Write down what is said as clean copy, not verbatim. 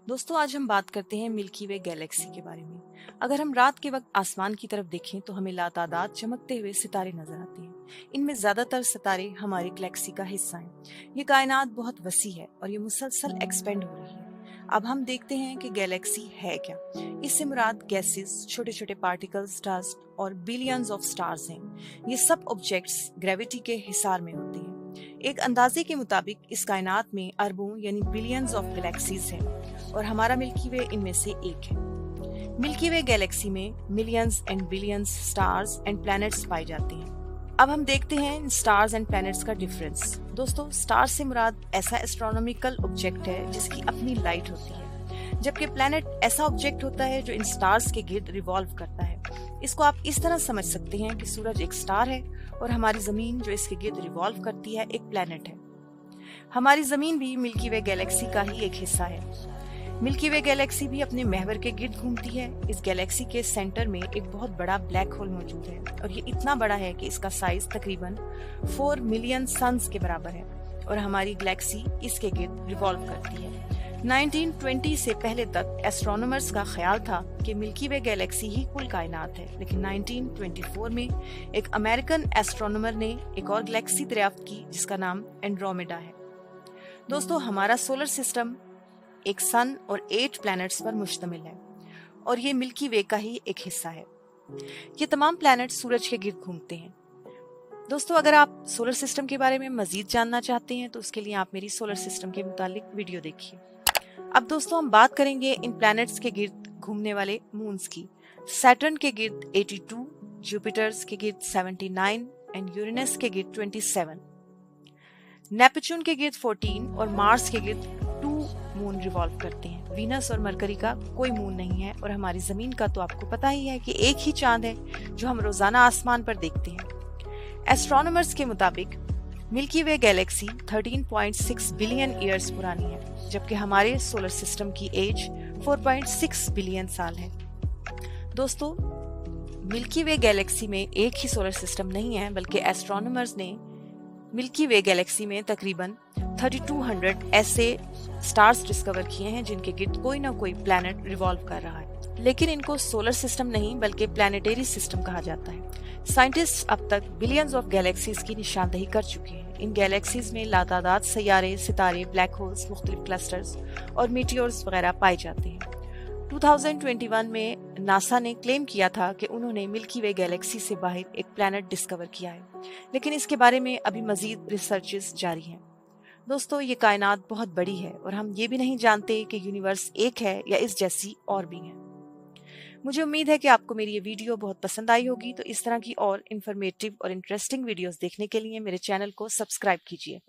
दोस्तों आज हम बात करते हैं मिल्की वे गैलेक्सी के बारे में। अगर हम रात के वक्त आसमान की तरफ देखें तो हमें लातादाद चमकते हुए सितारे नजर आते हैं। इनमें ज्यादातर सितारे हमारी गैलेक्सी का हिस्सा हैं। ये कायनात बहुत वसी है और ये मुसलसल एक्सपेंड हो रही है। अब हम देखते हैं कि गैलेक्सी है क्या। इससे मुराद गैसेस, छोटे छोटे पार्टिकल्स, डस्ट और बिलियंस ऑफ स्टार्स हैं। ये सब ऑब्जेक्ट्स ग्रेविटी के हिसार में होते हैं। एक अंदाजे के मुताबिक इस कायनात में अरबों यानी बिलियंस ऑफ गैलेक्सीज हैं और हमारा मिल्की वे इनमें से एक है। मिल्की वे गैलेक्सी में millions and billions stars and planets पाए जाते हैं। अब हम देखते हैं इन स्टार्स एंड प्लैनेट्स का डिफरेंस। दोस्तों, स्टार से मुराद ऐसा एस्ट्रोनॉमिकल ऑब्जेक्ट है जिसकी अपनी लाइट होती है, जबकि प्लैनेट ऐसा ऑब्जेक्ट होता है जो इन स्टार्स के गिर्द रिवॉल्व करता है। इसको आप इस तरह समझ सकते हैं कि सूरज एक स्टार है और हमारी जमीन जो इसके गिर्द रिवॉल्व करती है एक प्लैनेट है। हमारी जमीन भी मिल्की वे गैलेक्सी का ही एक हिस्सा है। मिल्की वे गैलेक्सी भी अपने महवर के गिर्द घूमती है। इस गैलेक्सी के सेंटर में एक बहुत बड़ा ब्लैक होल मौजूद है और ये इतना बड़ा है कि इसका साइज तकरीबन 4 मिलियन सन्स के बराबर है और हमारी गैलेक्सी इसके गिर्द रिवॉल्व करती है। 1920 से पहले तक एस्ट्रोनॉमर्स का ख्याल था कि मिल्की वे गैलेक्सी ही कुल कायनात है, लेकिन 1924 में एक अमेरिकन एस्ट्रोनॉमर ने एक और गैलेक्सी दरियाफ्त की जिसका नाम एंड्रोमेडा है। दोस्तों, हमारा सोलर सिस्टम एक सन और 8 प्लैनेट्स पर मुश्तमिल है और ये मिल्की वे का ही एक हिस्सा है। ये तमाम प्लैनेट सूरज के गिर्द घूमते हैं। दोस्तों, अगर आप सोलर सिस्टम के बारे में मजीद जानना चाहते हैं तो उसके लिए आप मेरी सोलर सिस्टम के मुतालिक वीडियो देखिए। अब दोस्तों हम बात करेंगे इन प्लैनेट्स के गिर्द घूमने वाले मून्स की। सैटर्न के गिर्द 82, जुपिटर्स के गिर्द 79 एंड यूरेनस के गिर्द 27, नेपच्यून के गिर्द 14 और मार्स के गिर्द 2 मून रिवॉल्व करते हैं। वीनस और मरकरी का कोई मून नहीं है और हमारी जमीन का तो आपको पता ही है कि एक ही चांद है जो हम रोजाना आसमान पर देखते हैं। एस्ट्रोनॉमर्स के मुताबिक मिल्की वे गैलेक्सी 13.6 बिलियन ईयर्स पुरानी है, जबकि हमारे सोलर सिस्टम की एज 4.6 बिलियन साल है। दोस्तों, मिल्की वे गैलेक्सी में एक ही सोलर सिस्टम नहीं है, बल्कि एस्ट्रोनॉमर्स ने मिल्की वे गैलेक्सी में तकरीबन 3200 ऐसे स्टार्स डिस्कवर किए हैं जिनके गिर्द कोई ना कोई प्लैनेट रिवॉल्व कर रहा है, लेकिन इनको सोलर सिस्टम नहीं बल्कि प्लैनेटरी सिस्टम कहा जाता है। साइंटिस्ट अब तक बिलियंस ऑफ गैलेक्सीज की निशानदेही कर चुके हैं। इन गैलेक्सीज में लातादाद सैयारे, सितारे, ब्लैक होल्स, मुख्तलिफ क्लस्टर्स और मीटियोर्स वगैरह पाए जाते हैं। 2021 में नासा ने क्लेम किया था कि उन्होंने मिल्की वे गैलेक्सी से बाहर एक प्लैनेट डिस्कवर किया है, लेकिन इसके बारे में अभी मजीद रिसर्चेस जारी हैं। दोस्तों, ये कायनात बहुत बड़ी है और हम ये भी नहीं जानते कि यूनिवर्स एक है या इस जैसी और भी है। मुझे उम्मीद है कि आपको मेरी ये वीडियो बहुत पसंद आई होगी। तो इस तरह की और इन्फॉर्मेटिव और इंटरेस्टिंग वीडियोस देखने के लिए मेरे चैनल को सब्सक्राइब कीजिए।